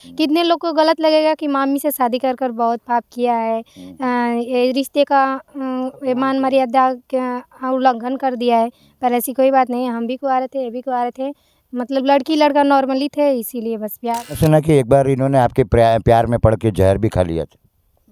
कितने लोग को गलत लगेगा कि मामी से शादी कर कर बहुत पाप किया है, ये रिश्ते का मान मर्यादा का उल्लंघन कर दिया है। पर ऐसी कोई बात नहीं है, हम भी कुंवारे थे, ये भी कुंवारे थे, मतलब लड़की लड़का नॉर्मली थे, इसीलिए बस प्यार। मैंने सुना कि एक बार इन्होंने आपके प्यार में पड़ के जहर भी खा लिया था।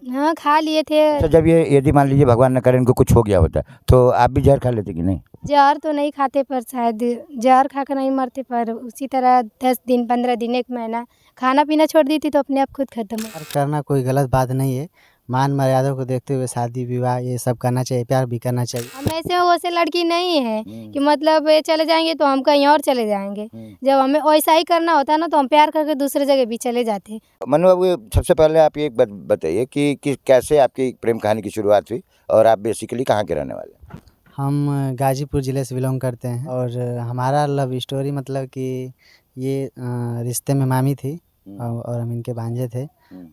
हाँ, खा लिए थे। अच्छा, जब ये यदि मान लीजिए भगवान न करे इनको कुछ हो गया होता तो आप भी जहर खा लेते कि नहीं? जहर तो नहीं खाते, पर शायद जहर खाकर नहीं मरते, पर उसी तरह 10 दिन 15 दिन 1 महीना खाना पीना छोड़ दी थी तो अपने आप खुद खत्म हो। प्यार करना कोई गलत बात नहीं है। मान मर्यादा को देखते हुए शादी विवाह ये सब करना चाहिए, प्यार भी करना चाहिए। हम ऐसे वैसे लड़की नहीं है कि मतलब ये चले जाएंगे तो हम कहीं और चले जाएंगे। जब हमें वैसा ही करना होता है ना तो हम प्यार करके दूसरे जगह भी चले जाते हैं। मनु बाबू, सबसे पहले आप ये एक बात बताइए कि कैसे आपकी प्रेम कहानी की शुरुआत हुई और आप बेसिकली कहाँ के रहने वाले हैं? हम गाजीपुर ज़िले से बिलोंग करते हैं और हमारा लव स्टोरी मतलब कि ये रिश्ते में मामी थी और हम इनके भांजे थे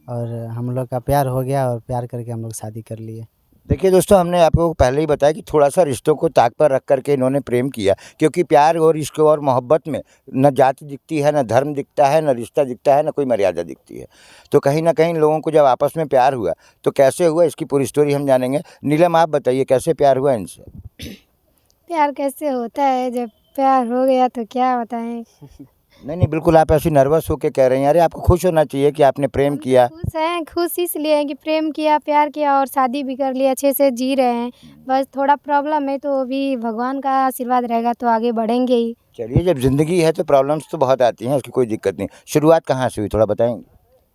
और हम लोग का प्यार हो गया और प्यार करके हम लोग शादी कर लिए। देखिए दोस्तों, हमने आपको पहले ही बताया कि थोड़ा सा रिश्तों को ताक पर रख करके इन्होंने प्रेम किया, क्योंकि प्यार और इश्क और मोहब्बत में न जाति दिखती है, न धर्म दिखता है, न रिश्ता दिखता है, न कोई मर्यादा दिखती है। तो कहीं ना कहीं लोगों को जब आपस में प्यार हुआ तो कैसे हुआ, इसकी पूरी स्टोरी हम जानेंगे। नीलम, आप बताइए कैसे प्यार हुआ इनसे? प्यार कैसे होता है, जब प्यार हो गया तो क्या बताएं। नहीं, बिल्कुल आप ऐसी नर्वस होकर कह रहे हैं। अरे आपको खुश होना चाहिए कि आपने प्रेम किया। खुश हैं, खुश इसलिए हैं कि प्रेम किया, प्यार किया और शादी भी कर लिया, अच्छे से जी रहे हैं। बस थोड़ा प्रॉब्लम है तो अभी भगवान का आशीर्वाद रहेगा तो आगे बढ़ेंगे ही। चलिए, जब ज़िंदगी है तो प्रॉब्लम्स तो बहुत आती हैं, उसकी कोई दिक्कत नहीं। शुरुआत कहाँ से हुई, थोड़ा बताएंगे?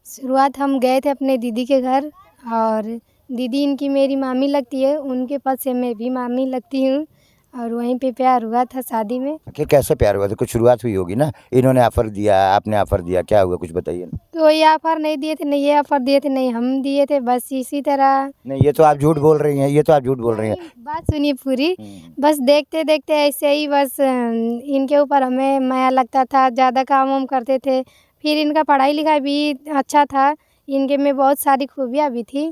शुरुआत हम गए थे अपने दीदी के घर, और दीदी इनकी मेरी मामी लगती है, उनके पद से मैं भी मामी लगती हूँ, और वहीं पे प्यार हुआ था शादी में। आखिर कैसे प्यार हुआ था? कुछ शुरुआत हुई होगी ना, इन्होंने ऑफर दिया, आपने ऑफर दिया, क्या हुआ कुछ बताइए ना। कोई ऑफर नहीं दिए थे, नहीं ये ऑफर दिए थे, नहीं हम दिए थे, बस इसी तरह। नहीं, ये तो आप झूठ बोल रही हैं, ये तो आप झूठ बोल रही हैं। बात सुनिए पूरी। बस देखते देखते ऐसे ही बस इनके ऊपर हमें माया लगता था, ज़्यादा काम वाम करते थे। फिर इनका पढ़ाई लिखाई भी अच्छा था, इनके में बहुत सारी खूबियाँ भी थी,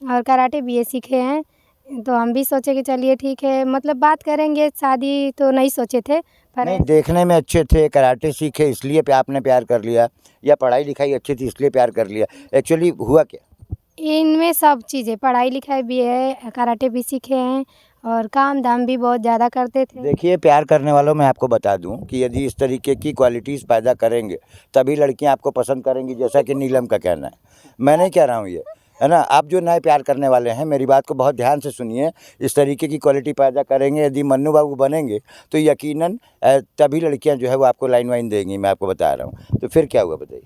और कराटे भी ये सीखे हैं। तो हम भी सोचे कि चलिए ठीक है, मतलब बात करेंगे, शादी तो नहीं सोचे थे पर नहीं, देखने में अच्छे थे, कराटे सीखे इसलिए आपने प्यार कर लिया, या पढ़ाई लिखाई अच्छी थी इसलिए प्यार कर लिया? एक्चुअली हुआ क्या? इनमें सब चीज़ें, पढ़ाई लिखाई भी है, कराटे भी सीखे हैं, और काम धाम भी बहुत ज़्यादा करते थे। देखिए, प्यार करने वालों मैं आपको बता दूं कि यदि इस तरीके की क्वालिटीज़ पैदा करेंगे तभी लड़कियां आपको पसंद करेंगी, जैसा कि नीलम का कहना है। मैं नहीं कह रहा हूं ये, है ना। आप जो नए प्यार करने वाले हैं, मेरी बात को बहुत ध्यान से सुनिए। इस तरीके की क्वालिटी पैदा करेंगे, यदि मन्नू बाबू बनेंगे तो यकीनन तभी लड़कियां जो है वो आपको लाइन वाइन देंगी, मैं आपको बता रहा हूँ। तो फिर क्या हुआ बताइए?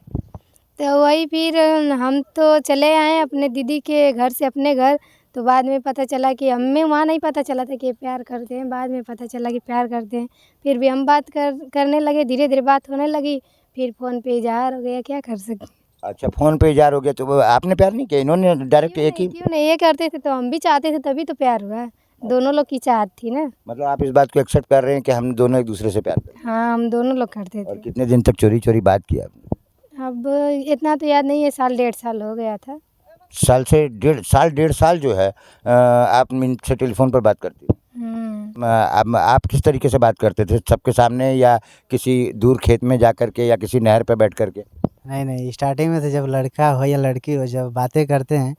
तो वही फिर हम तो चले आए अपने दीदी के घर से अपने घर। तो बाद में पता चला कि हमें वहाँ नहीं पता चला था कि ये प्यार करते हैं, बाद में पता चला कि प्यार करते हैं। फिर भी हम बात करने लगे, धीरे धीरे बात होने लगी, फिर फ़ोन पे इज़हार हो गया, क्या कर सकते। अच्छा, फ़ोन पे इज़हार हो गया, तो वो आपने प्यार नहीं किया, इन्होंने डायरेक्ट एक ही? क्यों नहीं, ये करते थे तो हम भी चाहते थे, तभी तो प्यार हुआ। दोनों लोग की चाहत थी ना। मतलब आप इस बात को एक्सेप्ट कर रहे हैं कि हम दोनों एक दूसरे से प्यार करते हैं? हाँ, हम दोनों लोग करते और थे। कितने दिन तक चोरी चोरी बात किया आपने? अब इतना तो याद नहीं है, साल 1.5 साल हो गया था। साल से डेढ़ साल जो है आप इनसे टेलीफोन पर बात करती हैं? आप किस तरीके से बात करते थे, सबके सामने या किसी दूर खेत में जा कर के या किसी नहर पर बैठ कर के? नहीं, स्टार्टिंग में तो जब लड़का हो या लड़की हो, जब बातें करते हैं,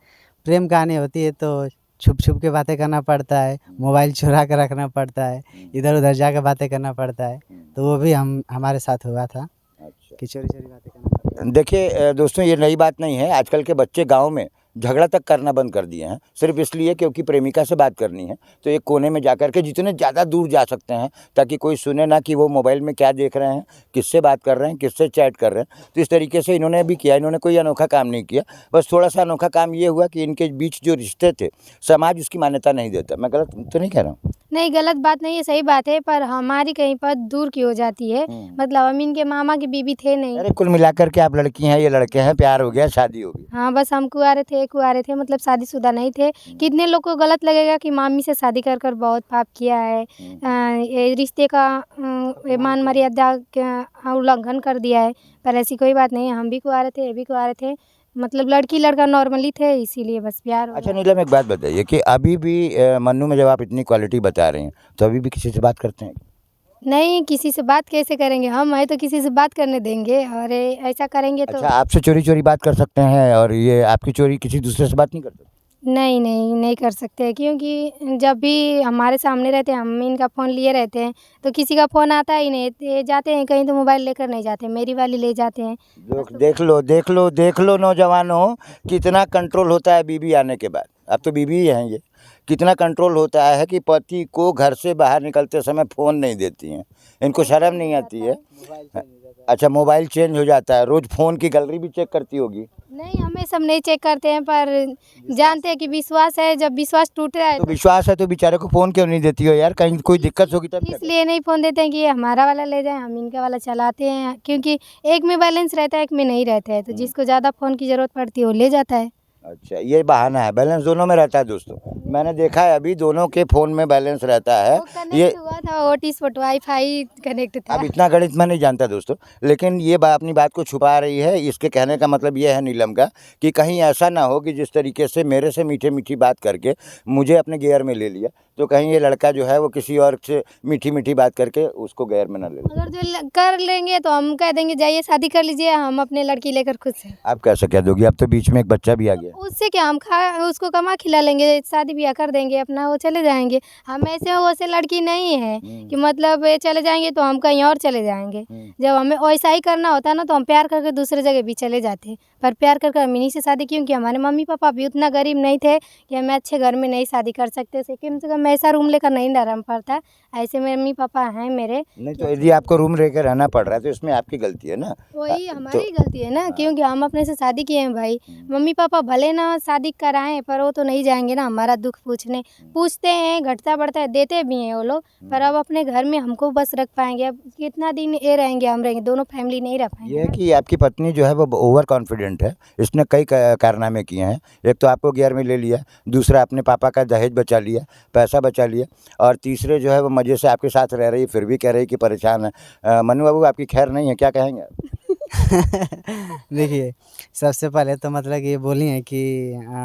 प्रेम कहानी होती है तो छुप छुप के बातें करना पड़ता है, मोबाइल चुरा कर रखना पड़ता है, इधर उधर जाकर बातें करना पड़ता है। तो वो भी हमारे साथ हुआ था कि चोरी चोरी बातें करना पड़ता है। देखिए दोस्तों, ये नई बात नहीं है। आजकल के बच्चे गांव में झगड़ा तक करना बंद कर दिए हैं, सिर्फ इसलिए क्योंकि प्रेमिका से बात करनी है तो एक कोने में जा कर के जितने ज़्यादा दूर जा सकते हैं ताकि कोई सुने ना कि वो मोबाइल में क्या देख रहे हैं, किससे बात कर रहे हैं, किससे चैट कर रहे हैं। तो इस तरीके से इन्होंने भी किया। इन्होंने कोई अनोखा काम नहीं किया, बस थोड़ा सा अनोखा काम ये हुआ कि इनके बीच जो रिश्ते थे समाज उसकी मान्यता नहीं देता। मैं गलत तो नहीं कह रहा हूँ? नहीं, गलत बात नहीं है, सही बात है, पर हमारी कहीं पर दूर की हो जाती है। मतलब हम इनके मामा की बीवी थे नहीं। अरे कुल मिलाकर के आप लड़की हैं, ये लड़के हैं, प्यार हो गया, शादी हो गई। हाँ, बस हम कुंवारे थे, मतलब शादीशुदा नहीं थे। कितने लोग को गलत लगेगा कि मामी से शादी कर कर बहुत पाप किया है, ये रिश्ते का मान मर्यादा का उल्लंघन कर दिया है। पर ऐसी कोई बात नहीं है, हम भी कुंवारे थे, ये भी कुंवारे थे, मतलब लड़की लड़का नॉर्मली थे, इसीलिए बस प्यार हो अच्छा गया। नीलम, एक बात बताइए कि अभी भी मन्नू में जब आप इतनी क्वालिटी बता रहे हैं तो अभी भी किसी से बात करते हैं? नहीं, किसी से बात कैसे करेंगे? हम हैं तो किसी से बात करने देंगे और ऐसा करेंगे तो अच्छा, आपसे चोरी-चोरी बात कर सकते हैं और ये आपकी चोरी किसी दूसरे से बात नहीं कर सकते? नहीं, नहीं, नहीं कर सकते क्योंकि जब भी हमारे सामने रहते हैं, हम इनका फ़ोन लिए रहते हैं, तो किसी का फ़ोन आता ही नहीं। ये जाते हैं कहीं तो मोबाइल लेकर नहीं जाते, मेरी वाली ले जाते हैं। देख लो नौजवानों, कितना कंट्रोल होता है बीवी आने के बाद। अब तो बीवी ही हैं ये। कितना कंट्रोल होता है कि पति को घर से बाहर निकलते समय फ़ोन नहीं देती हैं। इनको शर्म नहीं आती है? अच्छा, मोबाइल चेंज हो जाता है, रोज़ फ़ोन की गैलरी भी चेक करती होगी? नहीं, हम ये सब नहीं चेक करते हैं पर जानते हैं कि विश्वास है, जब विश्वास टूट रहा है तो विश्वास है तो बेचारे को फ़ोन क्यों नहीं देती हो यार? कहीं कोई दिक्कत होगी तब क्या करें? इसलिए नहीं फ़ोन देते हैं कि ये हमारा वाला ले जाएँ, हम इनका वाला चलाते हैं क्योंकि एक में बैलेंस रहता है, एक में नहीं रहता है, तो जिसको ज़्यादा फ़ोन की ज़रूरत पड़ती है वो ले जाता है। अच्छा, ये बहाना है, बैलेंस दोनों में रहता है दोस्तों। मैंने देखा है अभी दोनों के फ़ोन में बैलेंस रहता है। वो ये कनेक्ट हुआ था हॉटस्पॉट वाईफ़ाई कनेक्ट था। अब इतना गणित मैं नहीं जानता दोस्तों, लेकिन ये अपनी बात को छुपा रही है। इसके कहने का मतलब ये है नीलम का कि कहीं ऐसा ना हो कि जिस तरीके से मेरे से मीठी-मीठी बात करके मुझे अपने गियर में ले लिया, तो कहीं ये लड़का जो है वो किसी और से मीठी-मीठी बात करके उसको गियर में ना ले ले। अगर जो कर लेंगे तो हम कह देंगे जाइए शादी कर लीजिए, हम अपने लड़की लेकर खुश हैं। आप कैसे कह दोगी? अब तो बीच में एक बच्चा भी आ गया। उससे क्या हम खा उसको कमा खिला लेंगे, शादी ब्याह कर देंगे अपना, वो चले जाएँगे। हम ऐसे वैसे लड़की नहीं है कि मतलब ये चले जाएँगे तो हम कहीं और चले जाएँगे। जब हमें वैसा ही करना होता है ना तो हम प्यार करके दूसरे जगह भी चले जाते। पर प्यार कर हम इन्हीं से शादी क्योंकि हमारे मम्मी-पापा भी उतना गरीब नहीं थे कि हमें अच्छे घर में नहीं शादी कर सकते थे। कम से कम ऐसा रूम लेकर नहीं रहना पड़ता। ऐसे मम्मी-पापा हैं मेरे। नहीं तो यदि आपको रूम लेके रहना पड़ रहा है तो इसमें आपकी गलती है ना? वही हमारी गलती है ना क्योंकि हम अपने से शादी किए हैं भाई। मम्मी-पापा भले ना शादी कराएँ पर वो तो नहीं जाएँगे ना हमारा दुःख पूछने। पूछते हैं, घटता-बढ़ता है, देते भी हैं वो लोग, पर अब अपने घर में हमको बस रख पाएँगे। अब कितना दिन ये रहेंगे, हम रहेंगे, दोनों फैमिली नहीं रह पाएँगे ये है ना। कि आपकी पत्नी जो है वो ओवर कॉन्फिडेंट है। इसने कई कारनामे किए हैं। एक तो आपको गियर में ले लिया, दूसरा अपने पापा का दहेज बचा लिया, पैसा बचा लिया और तीसरे जो है वो मज़े से आपके साथ रह रही है, फिर भी कह रही है कि परेशान है। मन्नू बाबू आपकी खैर नहीं है, क्या कहेंगे आप? देखिए, सबसे पहले तो मतलब कि ये बोली हैं कि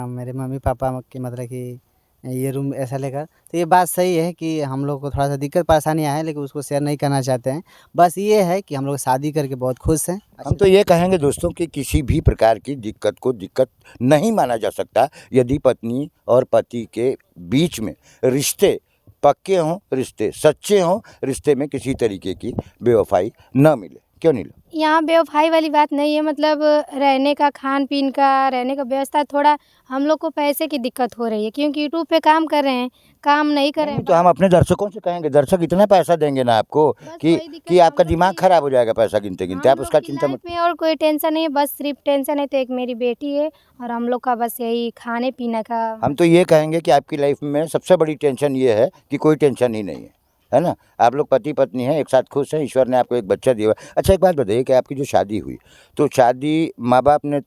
मेरे मम्मी-पापा की मतलब कि ये रूम ऐसा लेकर, तो ये बात सही है कि हम लोग को थोड़ा-सा दिक्कत परेशानियाँ हैं, लेकिन उसको शेयर नहीं करना चाहते हैं। बस ये है कि हम लोग शादी करके बहुत खुश हैं। हम तो ये कहेंगे दोस्तों कि किसी भी प्रकार की दिक्कत को दिक्कत नहीं माना जा सकता यदि पत्नी और पति के बीच में रिश्ते पक्के हों, रिश्ते सच्चे हों, रिश्ते में किसी तरीके की बेवफाई न मिले। क्यों नीलम? यहाँ बेवफ़ाई वाली बात नहीं है मतलब रहने का, खान-पीन का, रहने का व्यवस्था थोड़ा हम लोग को पैसे की दिक्कत हो रही है क्योंकि यूट्यूब पे काम कर रहे हैं, काम नहीं कर रहे नहीं हैं। तो हम अपने दर्शकों से कहेंगे, दर्शक इतना पैसा देंगे ना आपको बस कि वही दिक्कत कि है, आपका हम लोग दिमाग की खराब हो जाएगा पैसा गिनते-गिनते। आप हम उसका लोग की चिंता मत। लाइफ में और कोई टेंशन नहीं है, बस सिर्फ़ टेंशन है तो एक मेरी बेटी है और हम लोग का बस यही खाने-पीने का। हम तो ये कहेंगे कि आपकी लाइफ में सबसे बड़ी टेंशन ये है कि कोई टेंशन ही नहीं है ना? आप लोग पति-पत्नी हैं, एक साथ खुश हैं, ईश्वर ने आपको एक बच्चा दिया हुआ है। अच्छा एक बात बताइए कि आपकी जो शादी हुई, तो शादी माँ-बाप ने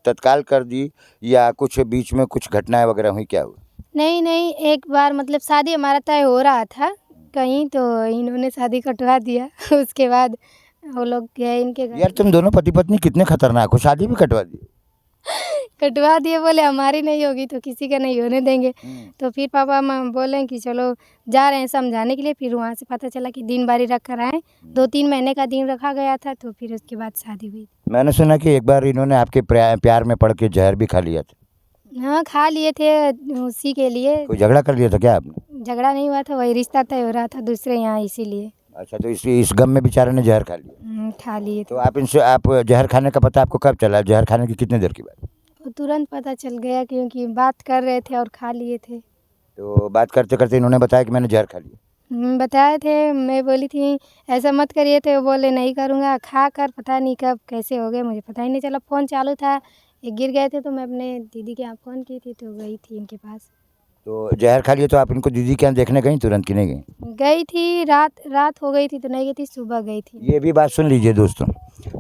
तत्काल कर दी या कुछ बीच में कुछ घटनाएँ वगैरह हुई, क्या हुआ? नहीं, नहीं, एक बार मतलब शादी हमारा तय हो रहा था कहीं तो इन्होंने शादी कटवा दिया। उसके बाद वो लोग गए इनके घर। यार तुम दोनों पति-पत्नी कितने खतरनाक हो, शादी भी कटवा दी। कटवा दिए बोले हमारी नहीं होगी तो किसी का नहीं होने देंगे। तो फिर पापा बोले कि चलो जा रहे हैं समझाने के लिए, फिर वहाँ से पता चला कि दिन बारी रख कर आए। 2-3 महीने का दिन रखा गया था तो फिर उसके बाद शादी हुई। मैंने सुना कि एक बार इन्होंने आपके प्यार में पड़ के जहर भी खा लिया था। हाँ, खा लिए थे उसी के लिए। कोई झगड़ा कर लिया था क्या आपने? झगड़ा नहीं हुआ था, वही रिश्ता तय हो रहा था दूसरे यहाँ इसीलिए। अच्छा तो इस गम में बेचारे ने जहर खा लिया। खा लिए तो थे। आप जहर खाने का पता आपको कब चला? जहर खाने की कितनी देर की बात? वो तुरंत पता चल गया क्योंकि बात कर रहे थे और खा लिए थे। तो बात करते-करते इन्होंने बताया कि मैंने जहर खा लिया। बताए थे, मैं बोली थी ऐसा मत करिए तो वो बोले नहीं करूँगा। खा कर पता नहीं कब कैसे हो गए मुझे पता ही नहीं चला। फ़ोन चालू था, ये गिर गए थे तो मैं अपने दीदी के यहाँ फ़ोन की थी तो गई थी इनके पास। तो जहर खा लिया तो आप इनको दीदी के यहाँ देखने गईं तुरंत कि नहीं गईं? गई थी, रात हो गई थी तो नहीं गई थी, सुबह गई थी। ये भी बात सुन लीजिए दोस्तों,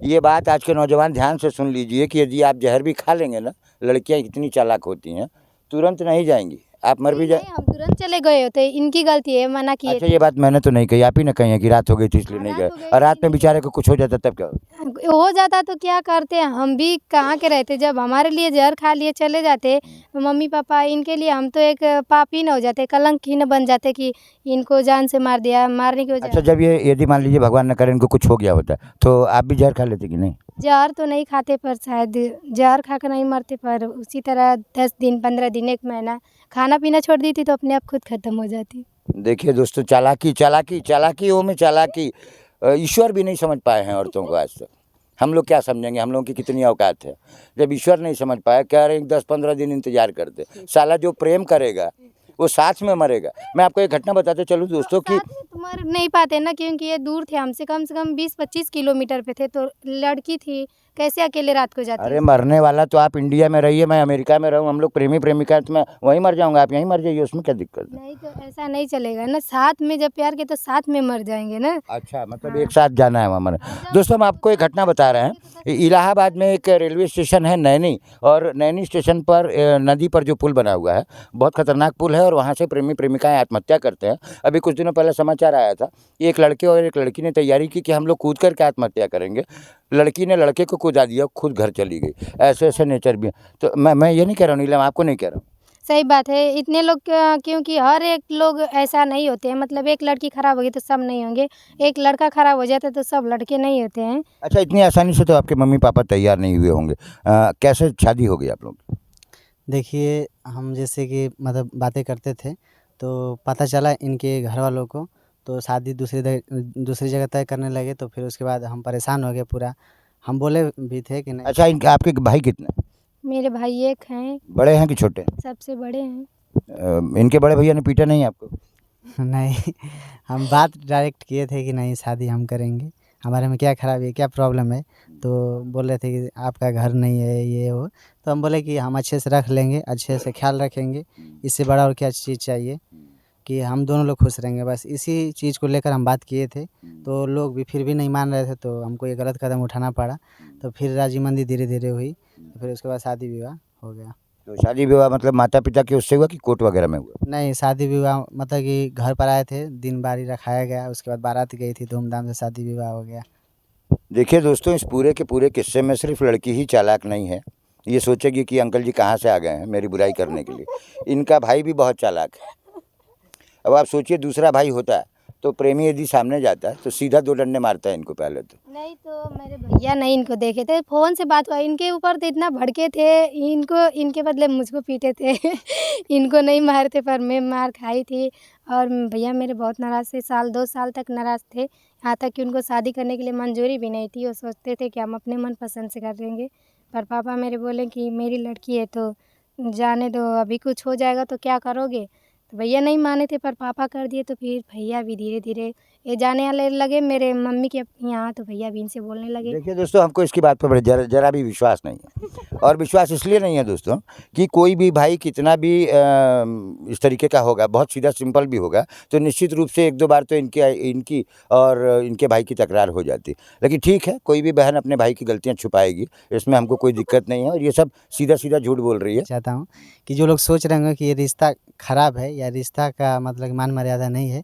ये बात आज के नौजवान ध्यान से सुन लीजिए कि यदि आप जहर भी खा लेंगे ना, लड़कियाँ इतनी चालाक होती हैं, तुरंत नहीं जाएँगी। आप मर भी जाए। नहीं, हम तुरंत चले गए होते, इनकी गलती है, मना किए अच्छा, थे। ये बात मैंने तो नहीं कही, आप ही ने कही है कि रात हो गई थी इसलिए नहीं रात गए, हो गई और रात थी, में नहीं बेचारे को कुछ हो जाता तब क्या होता? हो जाता तो क्या करते, हम भी कहाँ के रहते, जब हमारे लिए जहर खा लिए चले जाते मम्मी पापा, इनके लिए हम तो एक पाप ही न हो जाते, कलंक ही न बन जाते कि इनको जान से मार दिया, मारने की अच्छा, वजह। जब ये यदि मान लीजिए भगवान न करे इनको कुछ हो गया होता, तो आप भी जहर खा लेते कि नहीं? जहर तो नहीं खाते, पर शायद जहर खा कर नहीं मरते, पर उसी तरह 10 दिन 15 दिन 1 महीना खाना पीना छोड़ दी थी तो अपने आप खुद खत्म हो जाती। देखिए दोस्तों, चालाकी चालाकी चालाकियों में चालाकी, ईश्वर भी नहीं समझ पाए हैं औरतों को आज तक। हम लोग क्या समझेंगे, हम लोगों की कितनी औकात है। जब ईश्वर नहीं समझ पाया, कह रहे हैं 10-15 दिन इंतजार करते। साला जो प्रेम करेगा वो साथ में मरेगा। मैं आपको एक घटना बताते चलूँ दोस्तों कि साथ में तो मर नहीं पाते ना, क्योंकि ये दूर थे हमसे, कम से कम 20-25 किलोमीटर पे थे, तो लड़की थी, कैसे अकेले रात को जाती। अरे मरने वाला तो आप इंडिया में रहिए, मैं अमेरिका में रहूँ, हम लोग प्रेमी प्रेमिका हैं, तो मैं वहीं मर जाऊँगा, आप यहीं मर जाइए, उसमें क्या दिक्कत है? नहीं तो ऐसा नहीं चलेगा ना, साथ में जब प्यार किया तो साथ में मर जाएंगे ना। अच्छा, मतलब हाँ। एक साथ जाना है वहाँ मरने। और जब दोस्तों, हम आपको एक घटना बता रहे हैं। तो इलाहाबाद में एक रेलवे स्टेशन है नैनी, और नैनी स्टेशन पर नदी पर जो पुल बना हुआ है, बहुत खतरनाक पुल है, और वहाँ से प्रेमी प्रेमिकाएं आत्महत्या करते हैं। अभी कुछ दिनों पहले समाचार आया था, एक लड़के और एक लड़की ने तैयारी की कि हम लोग कूद करके आत्महत्या करेंगे। लड़की ने लड़के को कूदा दिया, खुद घर चली गई। ऐसे ऐसे नेचर भी है। तो मैं ये नहीं कह रहा हूँ नीलम, आपको नहीं कह रहा हूँ। सही बात है, इतने लोग क्योंकि हर एक लोग ऐसा नहीं होते हैं, मतलब एक लड़की खराब होगी तो सब नहीं होंगे, एक लड़का खराब हो जाता है तो सब लड़के नहीं होते हैं। अच्छा, इतनी आसानी से तो आपके मम्मी पापा तैयार नहीं हुए होंगे। कैसे शादी हो गई आप लोग की? देखिए, हम जैसे कि मतलब बातें करते थे, तो पता चला इनके घर वालों को, तो शादी दूसरी जगह तय करने लगे, तो फिर उसके बाद हम परेशान हो गए पूरा। हम बोले भी थे कि नहीं। अच्छा, इनके आपके भाई कितने हैं? मेरे भाई एक हैं, बड़े हैं कि छोटे हैं? सबसे बड़े हैं। इनके बड़े भैया ने पीटा नहीं आपको? नहीं, हम बात डायरेक्ट किए थे कि नहीं शादी हम करेंगे, हमारे में क्या खराबी है, क्या प्रॉब्लम है? तो बोल रहे थे कि आपका घर नहीं है, ये वो। तो हम बोले कि हम अच्छे से रख लेंगे, अच्छे से ख्याल रखेंगे, इससे बड़ा और क्या चीज़ चाहिए, कि हम दोनों लोग खुश रहेंगे, बस इसी चीज़ को लेकर हम बात किए थे। तो लोग भी फिर भी नहीं मान रहे थे, तो हमको ये गलत कदम उठाना पड़ा। तो फिर राजीमंदी धीरे-धीरे हुई, तो फिर उसके बाद शादी विवाह हो गया। तो शादी विवाह मतलब माता पिता के उससे हुआ कि कोर्ट वगैरह में हुआ? नहीं, शादी विवाह मतलब कि घर पर आए थे, दिन बारी रखाया गया, उसके बाद बारात गई थी, धूमधाम से शादी विवाह हो गया। देखिए दोस्तों, इस पूरे के पूरे किस्से में सिर्फ लड़की ही चालाक नहीं है। ये सोचेगी कि अंकल जी कहाँ से आ गए हैं मेरी बुराई करने के लिए। इनका भाई भी बहुत चालाक है। अब आप सोचिए, दूसरा भाई होता तो प्रेमी यदि सामने जाता तो सीधा 2 डंडे मारता है इनको पहले तो। नहीं तो मेरे भैया नहीं इनको देखे थे, फ़ोन से बात हुआ, इनके ऊपर तो इतना भड़के थे, इनको इनके बदले मुझको पीटे थे। इनको नहीं मारे थे, पर मैं मार खाई थी। और भैया मेरे बहुत नाराज़ थे, साल 2 साल तक नाराज़ थे, यहाँ तक कि उनको शादी करने के लिए मंजूरी भी नहीं थी। वो सोचते थे कि हम अपने मनपसंद से कर लेंगे, पर पापा मेरे बोले कि मेरी लड़की है तो जाने दो, अभी कुछ हो जाएगा तो क्या करोगे? तो भैया नहीं माने थे, पर पापा कर दिए, तो फिर भैया भी धीरे-धीरे ये जाने वाले लगे मेरे मम्मी के यहाँ, तो भैया भी इनसे बोलने लगे। देखिए दोस्तों, हमको इसकी बात पर जरा भी विश्वास नहीं है। और विश्वास इसलिए नहीं है दोस्तों कि कोई भी भाई कितना भी इस तरीके का होगा, बहुत सीधा सिंपल भी होगा, तो निश्चित रूप से 1-2 बार तो इनकी और इनके भाई की तकरार हो जाती। लेकिन ठीक है, कोई भी बहन अपने भाई की गलतियाँ छुपाएगी, इसमें हमको कोई दिक्कत नहीं है, और ये सब सीधा-सीधा झूठ बोल रही है। चाहता हूँ कि जो लोग सोच रहे होंगे कि ये रिश्ता खराब है या रिश्ता का मतलब मान मर्यादा नहीं है,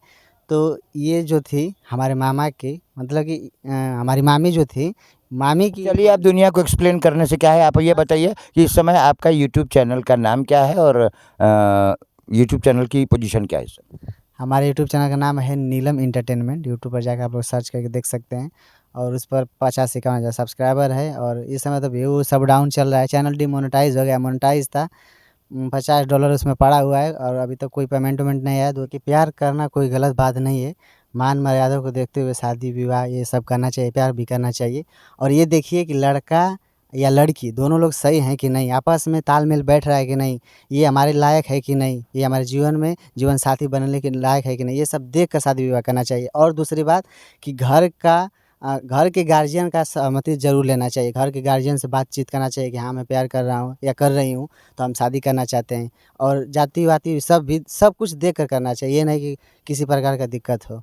तो ये जो थी हमारे मामा की मतलब कि हमारी मामी जो थी, मामी की। चलिए, आप दुनिया को एक्सप्लेन करने से क्या है, आप ये बताइए कि इस समय आपका यूट्यूब चैनल का नाम क्या है, और यूट्यूब चैनल की पोजीशन क्या है इस समय? हमारे यूट्यूब चैनल का नाम है नीलम एंटरटेनमेंट, यूट्यूब पर जाकर आप लोग सर्च करके देख सकते हैं, और उस पर 50-51 हज़ार सब्सक्राइबर है, और इस समय तो व्यू सब डाउन चल रहा है, चैनल डिमोनेटाइज हो गया, मोनेटाइज था। $50 उसमें पड़ा हुआ है, और अभी तक कोई पेमेंट वेमेंट नहीं आया। तो कि प्यार करना कोई गलत बात नहीं है, मान मर्यादा को देखते हुए शादी विवाह ये सब करना चाहिए, प्यार भी करना चाहिए। और ये देखिए कि लड़का या लड़की दोनों लोग सही हैं कि नहीं, आपस में तालमेल बैठ रहा है कि नहीं, ये हमारे लायक है कि नहीं, ये हमारे जीवन में जीवन साथी बनने के लायक है कि नहीं, ये सब देख कर शादी विवाह करना चाहिए। और दूसरी बात कि घर के गार्जियन का सहमति ज़रूर लेना चाहिए, घर के गार्जियन से बातचीत करना चाहिए कि हाँ मैं प्यार कर रहा हूँ या कर रही हूँ, तो हम शादी करना चाहते हैं। और जाति-वाति सब कुछ देख कर करना चाहिए, ये नहीं कि किसी प्रकार का दिक्कत हो।